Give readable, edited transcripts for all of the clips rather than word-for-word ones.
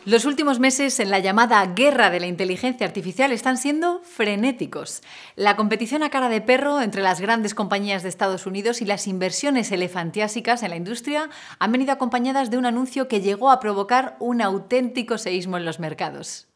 Los últimos meses en la llamada guerra de la inteligencia artificial están siendo frenéticos. La competición a cara de perro entre las grandes compañías de Estados Unidos y las inversiones elefantiásicas en la industria han venido acompañadas de un anuncio que llegó a provocar un auténtico seísmo en los mercados.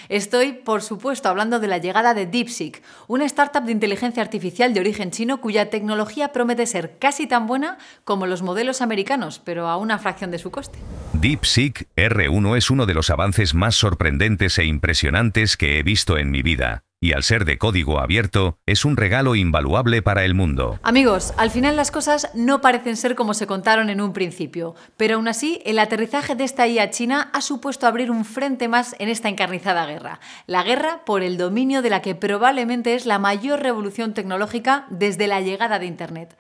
Estoy, por supuesto, hablando de la llegada de DeepSeek, una startup de inteligencia artificial de origen chino cuya tecnología promete ser casi tan buena como los modelos americanos, pero a una fracción de su coste. DeepSeek R1 es uno de los avances más sorprendentes e impresionantes que he visto en mi vida. Y al ser de código abierto, es un regalo invaluable para el mundo. Amigos, al final las cosas no parecen ser como se contaron en un principio, pero aún así el aterrizaje de esta IA china ha supuesto abrir un frente más en esta encarnizada guerra. La guerra por el dominio de la que probablemente es la mayor revolución tecnológica desde la llegada de Internet.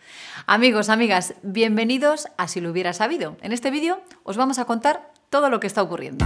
Amigos, amigas, bienvenidos a Si lo hubiera sabido. En este vídeo os vamos a contar todo lo que está ocurriendo.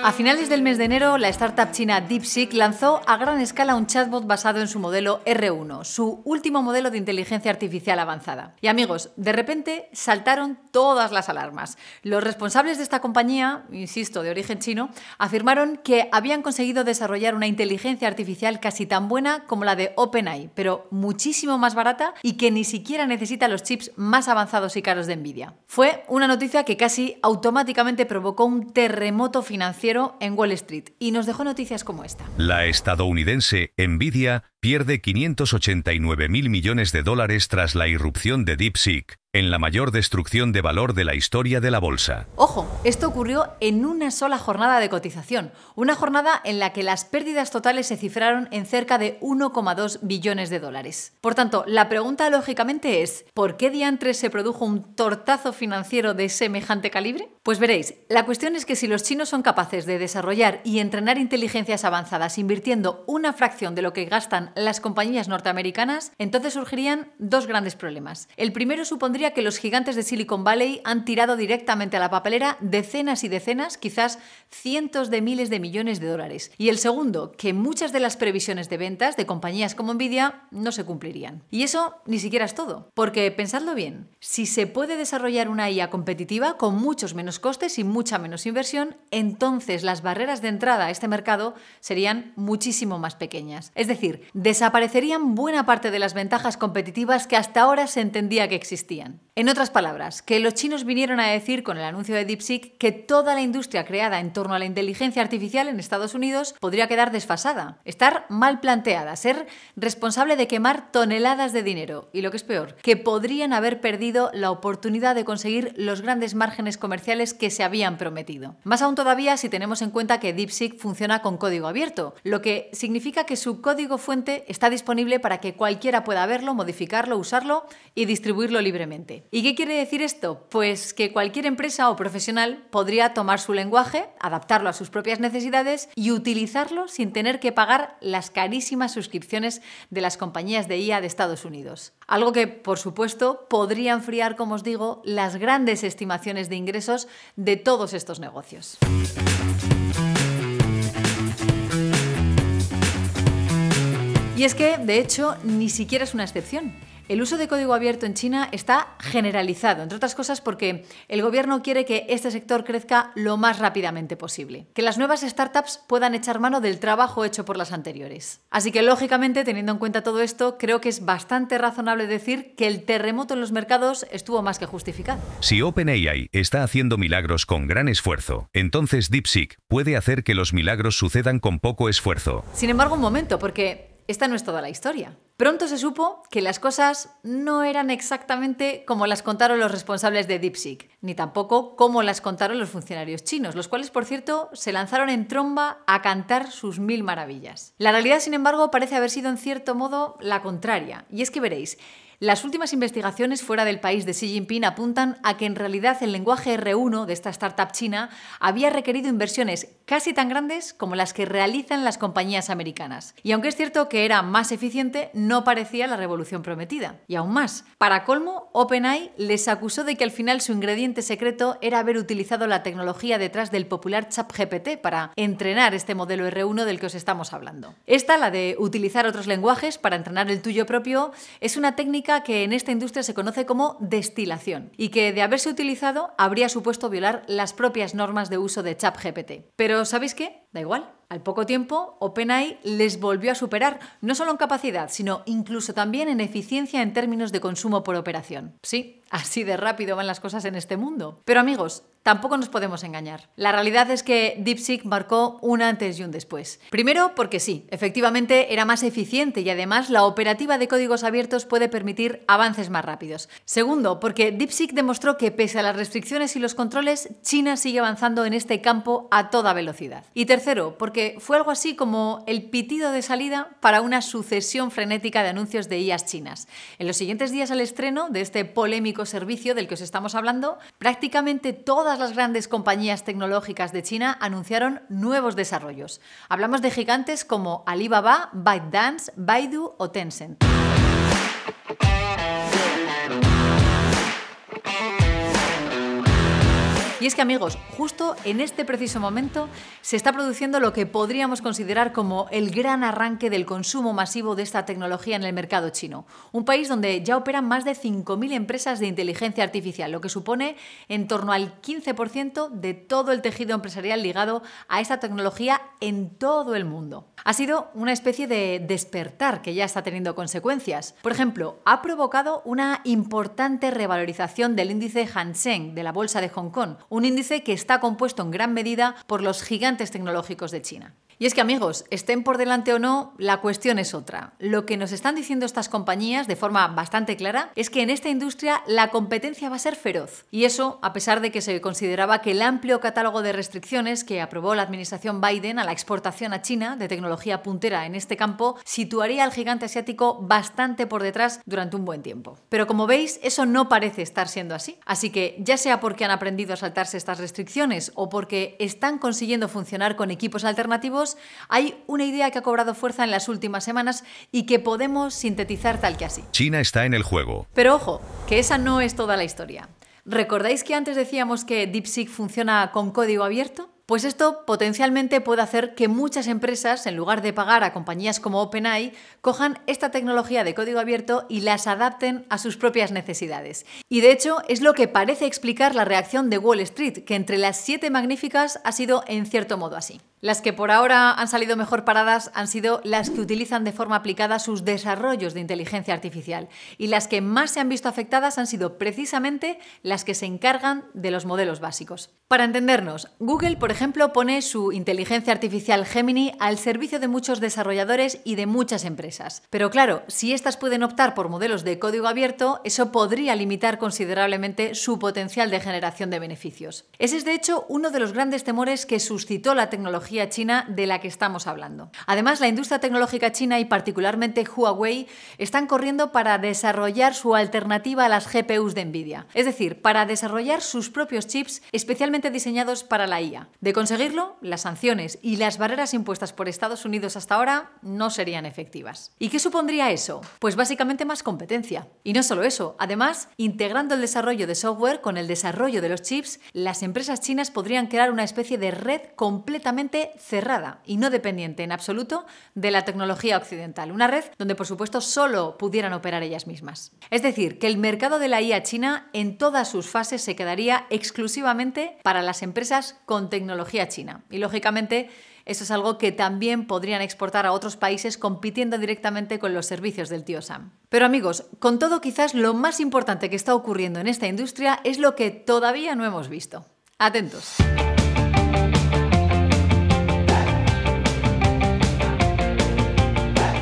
A finales del mes de enero, la startup china DeepSeek lanzó a gran escala un chatbot basado en su modelo R1, su último modelo de inteligencia artificial avanzada. Y amigos, de repente saltaron todas las alarmas. Los responsables de esta compañía, insisto, de origen chino, afirmaron que habían conseguido desarrollar una inteligencia artificial casi tan buena como la de OpenAI, pero muchísimo más barata y que ni siquiera necesita los chips más avanzados y caros de Nvidia. Fue una noticia que casi automáticamente provocó un terremoto financiero en Wall Street y nos dejó noticias como esta. La estadounidense Nvidia pierde 589.000 millones de dólares tras la irrupción de DeepSeek, en la mayor destrucción de valor de la historia de la bolsa. Ojo, esto ocurrió en una sola jornada de cotización, una jornada en la que las pérdidas totales se cifraron en cerca de 1,2 billones de dólares. Por tanto, la pregunta lógicamente es, ¿por qué diantres se produjo un tortazo financiero de semejante calibre? Pues veréis, la cuestión es que si los chinos son capaces de desarrollar y entrenar inteligencias avanzadas invirtiendo una fracción de lo que gastan las compañías norteamericanas, entonces surgirían dos grandes problemas. El primero supondría que los gigantes de Silicon Valley han tirado directamente a la papelera decenas y decenas, quizás cientos de miles de millones de dólares. Y el segundo, que muchas de las previsiones de ventas de compañías como Nvidia no se cumplirían. Y eso ni siquiera es todo, porque pensadlo bien, si se puede desarrollar una IA competitiva con muchos menos costes y mucha menos inversión, entonces las barreras de entrada a este mercado serían muchísimo más pequeñas. Es decir, desaparecerían buena parte de las ventajas competitivas que hasta ahora se entendía que existían. En otras palabras, que los chinos vinieron a decir con el anuncio de DeepSeek que toda la industria creada en torno a la inteligencia artificial en Estados Unidos podría quedar desfasada, estar mal planteada, ser responsable de quemar toneladas de dinero y, lo que es peor, que podrían haber perdido la oportunidad de conseguir los grandes márgenes comerciales que se habían prometido. Más aún todavía si tenemos en cuenta que DeepSeek funciona con código abierto, lo que significa que su código fuente está disponible para que cualquiera pueda verlo, modificarlo, usarlo y distribuirlo libremente. ¿Y qué quiere decir esto? Pues que cualquier empresa o profesional podría tomar su lenguaje, adaptarlo a sus propias necesidades y utilizarlo sin tener que pagar las carísimas suscripciones de las compañías de IA de Estados Unidos. Algo que, por supuesto, podría enfriar, como os digo, las grandes estimaciones de ingresos de todos estos negocios. Y es que, de hecho, ni siquiera es una excepción. El uso de código abierto en China está generalizado, entre otras cosas porque el gobierno quiere que este sector crezca lo más rápidamente posible, que las nuevas startups puedan echar mano del trabajo hecho por las anteriores. Así que, lógicamente, teniendo en cuenta todo esto, creo que es bastante razonable decir que el terremoto en los mercados estuvo más que justificado. Si OpenAI está haciendo milagros con gran esfuerzo, entonces DeepSeek puede hacer que los milagros sucedan con poco esfuerzo. Sin embargo, un momento, porque esta no es toda la historia. Pronto se supo que las cosas no eran exactamente como las contaron los responsables de DeepSeek, ni tampoco como las contaron los funcionarios chinos, los cuales, por cierto, se lanzaron en tromba a cantar sus mil maravillas. La realidad, sin embargo, parece haber sido en cierto modo la contraria, y es que veréis, las últimas investigaciones fuera del país de Xi Jinping apuntan a que en realidad el lenguaje R1 de esta startup china había requerido inversiones casi tan grandes como las que realizan las compañías americanas. Y aunque es cierto que era más eficiente, no parecía la revolución prometida. Y aún más, para colmo, OpenAI les acusó de que al final su ingrediente secreto era haber utilizado la tecnología detrás del popular ChatGPT para entrenar este modelo R1 del que os estamos hablando. Esta, la de utilizar otros lenguajes para entrenar el tuyo propio, es una técnica que en esta industria se conoce como destilación y que, de haberse utilizado, habría supuesto violar las propias normas de uso de ChatGPT. Pero ¿sabéis qué? Da igual. Al poco tiempo, OpenAI les volvió a superar, no solo en capacidad, sino incluso también en eficiencia en términos de consumo por operación. Sí, así de rápido van las cosas en este mundo. Pero amigos, tampoco nos podemos engañar. La realidad es que DeepSeek marcó un antes y un después. Primero, porque sí, efectivamente era más eficiente y además la operativa de códigos abiertos puede permitir avances más rápidos. Segundo, porque DeepSeek demostró que pese a las restricciones y los controles, China sigue avanzando en este campo a toda velocidad. Y tercero, porque fue algo así como el pitido de salida para una sucesión frenética de anuncios de IAs chinas. En los siguientes días al estreno de este polémico servicio del que os estamos hablando, prácticamente todas las grandes compañías tecnológicas de China anunciaron nuevos desarrollos. Hablamos de gigantes como Alibaba, ByteDance, Baidu o Tencent. Y es que, amigos, justo en este preciso momento se está produciendo lo que podríamos considerar como el gran arranque del consumo masivo de esta tecnología en el mercado chino. Un país donde ya operan más de 5.000 empresas de inteligencia artificial, lo que supone en torno al 15% de todo el tejido empresarial ligado a esta tecnología en todo el mundo. Ha sido una especie de despertar que ya está teniendo consecuencias. Por ejemplo, ha provocado una importante revalorización del índice Hang Seng de la bolsa de Hong Kong, un índice que está compuesto en gran medida por los gigantes tecnológicos de China. Y es que, amigos, estén por delante o no, la cuestión es otra. Lo que nos están diciendo estas compañías de forma bastante clara es que en esta industria la competencia va a ser feroz. Y eso a pesar de que se consideraba que el amplio catálogo de restricciones que aprobó la administración Biden a la exportación a China de tecnología puntera en este campo situaría al gigante asiático bastante por detrás durante un buen tiempo. Pero como veis, eso no parece estar siendo así. Así que, ya sea porque han aprendido a saltarse estas restricciones o porque están consiguiendo funcionar con equipos alternativos, hay una idea que ha cobrado fuerza en las últimas semanas y que podemos sintetizar tal que así. China está en el juego. Pero ojo, que esa no es toda la historia. ¿Recordáis que antes decíamos que DeepSeek funciona con código abierto? Pues esto potencialmente puede hacer que muchas empresas, en lugar de pagar a compañías como OpenAI, cojan esta tecnología de código abierto y las adapten a sus propias necesidades. Y de hecho es lo que parece explicar la reacción de Wall Street, que entre las 7 magníficas ha sido en cierto modo así. Las que por ahora han salido mejor paradas han sido las que utilizan de forma aplicada sus desarrollos de inteligencia artificial, y las que más se han visto afectadas han sido precisamente las que se encargan de los modelos básicos. Para entendernos, Google, por ejemplo, pone su inteligencia artificial Gemini al servicio de muchos desarrolladores y de muchas empresas. Pero claro, si estas pueden optar por modelos de código abierto, eso podría limitar considerablemente su potencial de generación de beneficios. Ese es, de hecho, uno de los grandes temores que suscitó la tecnología china de la que estamos hablando. Además, la industria tecnológica china y particularmente Huawei están corriendo para desarrollar su alternativa a las GPUs de Nvidia, es decir, para desarrollar sus propios chips especialmente diseñados para la IA. De conseguirlo, las sanciones y las barreras impuestas por Estados Unidos hasta ahora no serían efectivas. ¿Y qué supondría eso? Pues básicamente más competencia. Y no solo eso, además, integrando el desarrollo de software con el desarrollo de los chips, las empresas chinas podrían crear una especie de red completamente cerrada y no dependiente en absoluto de la tecnología occidental. Una red donde, por supuesto, solo pudieran operar ellas mismas. Es decir, que el mercado de la IA china en todas sus fases se quedaría exclusivamente para las empresas con tecnología china. Y, lógicamente, eso es algo que también podrían exportar a otros países compitiendo directamente con los servicios del tío Sam. Pero amigos, con todo, quizás lo más importante que está ocurriendo en esta industria es lo que todavía no hemos visto. Atentos.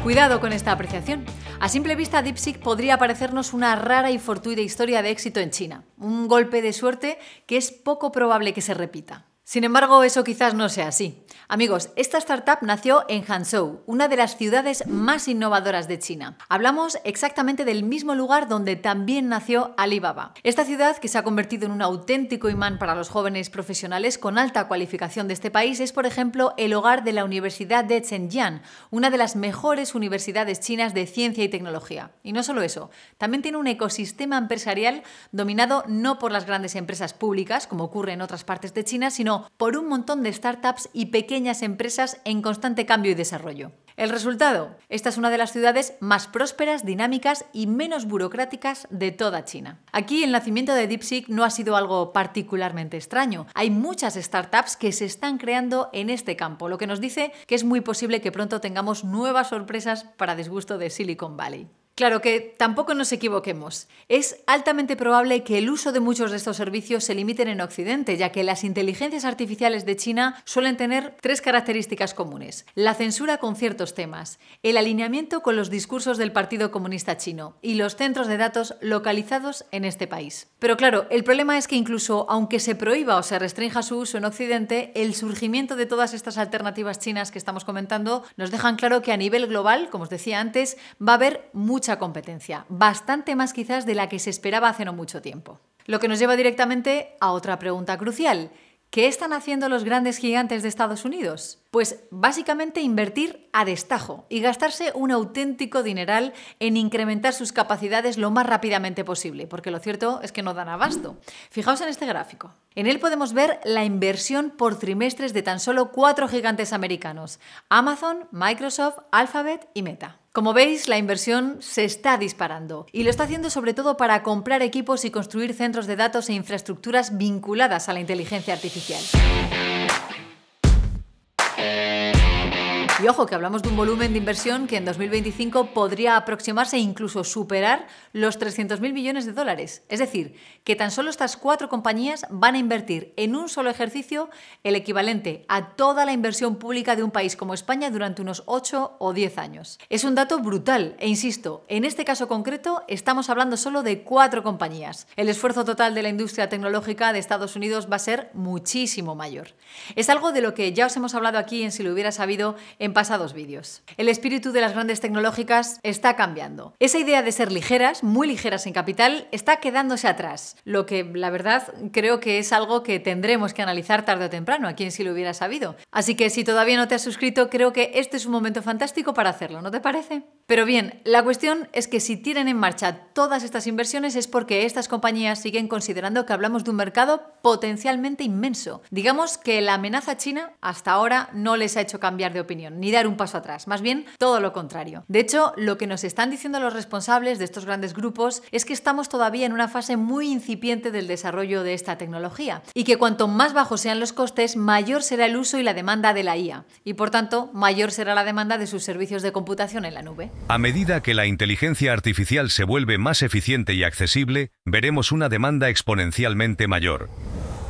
Cuidado con esta apreciación. A simple vista, DeepSeek podría parecernos una rara y fortuita historia de éxito en China. Un golpe de suerte que es poco probable que se repita. Sin embargo, eso quizás no sea así. Amigos, esta startup nació en Hangzhou, una de las ciudades más innovadoras de China. Hablamos exactamente del mismo lugar donde también nació Alibaba. Esta ciudad, que se ha convertido en un auténtico imán para los jóvenes profesionales con alta cualificación de este país, es, por ejemplo, el hogar de la Universidad de Zhejiang, una de las mejores universidades chinas de ciencia y tecnología. Y no solo eso, también tiene un ecosistema empresarial dominado no por las grandes empresas públicas, como ocurre en otras partes de China, sino por un montón de startups y pequeñas empresas en constante cambio y desarrollo. El resultado, esta es una de las ciudades más prósperas, dinámicas y menos burocráticas de toda China. Aquí el nacimiento de DeepSeek no ha sido algo particularmente extraño. Hay muchas startups que se están creando en este campo, lo que nos dice que es muy posible que pronto tengamos nuevas sorpresas para disgusto de Silicon Valley. Claro que tampoco nos equivoquemos. Es altamente probable que el uso de muchos de estos servicios se limiten en Occidente, ya que las inteligencias artificiales de China suelen tener 3 características comunes: la censura con ciertos temas, el alineamiento con los discursos del Partido Comunista Chino y los centros de datos localizados en este país. Pero claro, el problema es que incluso aunque se prohíba o se restrinja su uso en Occidente, el surgimiento de todas estas alternativas chinas que estamos comentando nos dejan claro que a nivel global, como os decía antes, va a haber mucha competencia, bastante más quizás de la que se esperaba hace no mucho tiempo. Lo que nos lleva directamente a otra pregunta crucial. ¿Qué están haciendo los grandes gigantes de Estados Unidos? Pues básicamente invertir a destajo y gastarse un auténtico dineral en incrementar sus capacidades lo más rápidamente posible, porque lo cierto es que no dan abasto. Fijaos en este gráfico. En él podemos ver la inversión por trimestres de tan solo 4 gigantes americanos: Amazon, Microsoft, Alphabet y Meta. Como veis, la inversión se está disparando y lo está haciendo sobre todo para comprar equipos y construir centros de datos e infraestructuras vinculadas a la inteligencia artificial. Y ojo, que hablamos de un volumen de inversión que en 2025 podría aproximarse e incluso superar los 300.000 millones de dólares. Es decir, que tan solo estas 4 compañías van a invertir en un solo ejercicio el equivalente a toda la inversión pública de un país como España durante unos 8 o 10 años. Es un dato brutal e insisto, en este caso concreto estamos hablando solo de 4 compañías. El esfuerzo total de la industria tecnológica de Estados Unidos va a ser muchísimo mayor. Es algo de lo que ya os hemos hablado aquí en Si lo hubiera sabido en pasados vídeos. El espíritu de las grandes tecnológicas está cambiando. Esa idea de ser ligeras, muy ligeras en capital, está quedándose atrás, lo que la verdad creo que es algo que tendremos que analizar tarde o temprano, a quien Si lo hubiera sabido. Así que si todavía no te has suscrito, creo que este es un momento fantástico para hacerlo, ¿no te parece? Pero bien, la cuestión es que si tienen en marcha todas estas inversiones es porque estas compañías siguen considerando que hablamos de un mercado potencialmente inmenso. Digamos que la amenaza china hasta ahora no les ha hecho cambiar de opinión, ni dar un paso atrás, más bien todo lo contrario. De hecho, lo que nos están diciendo los responsables de estos grandes grupos es que estamos todavía en una fase muy incipiente del desarrollo de esta tecnología y que cuanto más bajos sean los costes, mayor será el uso y la demanda de la IA y por tanto mayor será la demanda de sus servicios de computación en la nube. A medida que la inteligencia artificial se vuelve más eficiente y accesible, veremos una demanda exponencialmente mayor.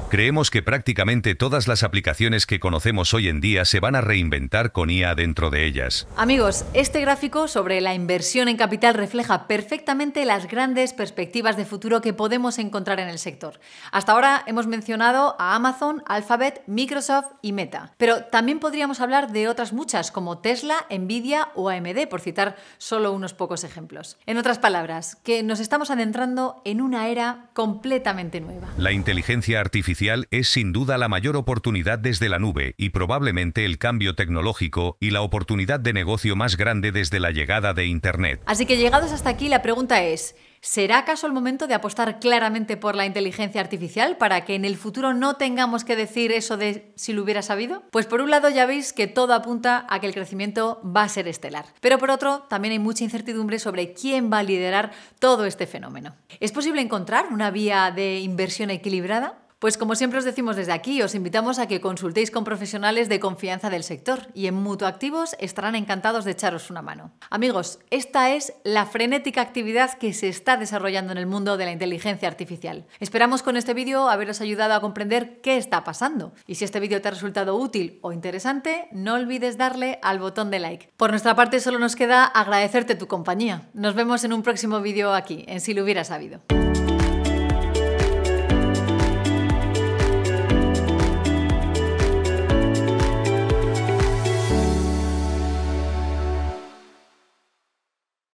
Creemos que prácticamente todas las aplicaciones que conocemos hoy en día se van a reinventar con IA dentro de ellas. Amigos, este gráfico sobre la inversión en capital refleja perfectamente las grandes perspectivas de futuro que podemos encontrar en el sector. Hasta ahora hemos mencionado a Amazon, Alphabet, Microsoft y Meta, pero también podríamos hablar de otras muchas como Tesla, Nvidia o AMD, por citar solo unos pocos ejemplos. En otras palabras, que nos estamos adentrando en una era completamente nueva. La inteligencia artificial es sin duda la mayor oportunidad desde la nube y probablemente el cambio tecnológico y la oportunidad de negocio más grande desde la llegada de Internet. Así que llegados hasta aquí, la pregunta es: ¿será acaso el momento de apostar claramente por la inteligencia artificial para que en el futuro no tengamos que decir eso de si lo hubiera sabido? Pues por un lado ya veis que todo apunta a que el crecimiento va a ser estelar. Pero por otro, también hay mucha incertidumbre sobre quién va a liderar todo este fenómeno. ¿Es posible encontrar una vía de inversión equilibrada? Pues como siempre os decimos desde aquí, os invitamos a que consultéis con profesionales de confianza del sector y en Mutuactivos estarán encantados de echaros una mano. Amigos, esta es la frenética actividad que se está desarrollando en el mundo de la inteligencia artificial. Esperamos con este vídeo haberos ayudado a comprender qué está pasando. Y si este vídeo te ha resultado útil o interesante, no olvides darle al botón de like. Por nuestra parte solo nos queda agradecerte tu compañía. Nos vemos en un próximo vídeo aquí, en Si lo hubiera sabido.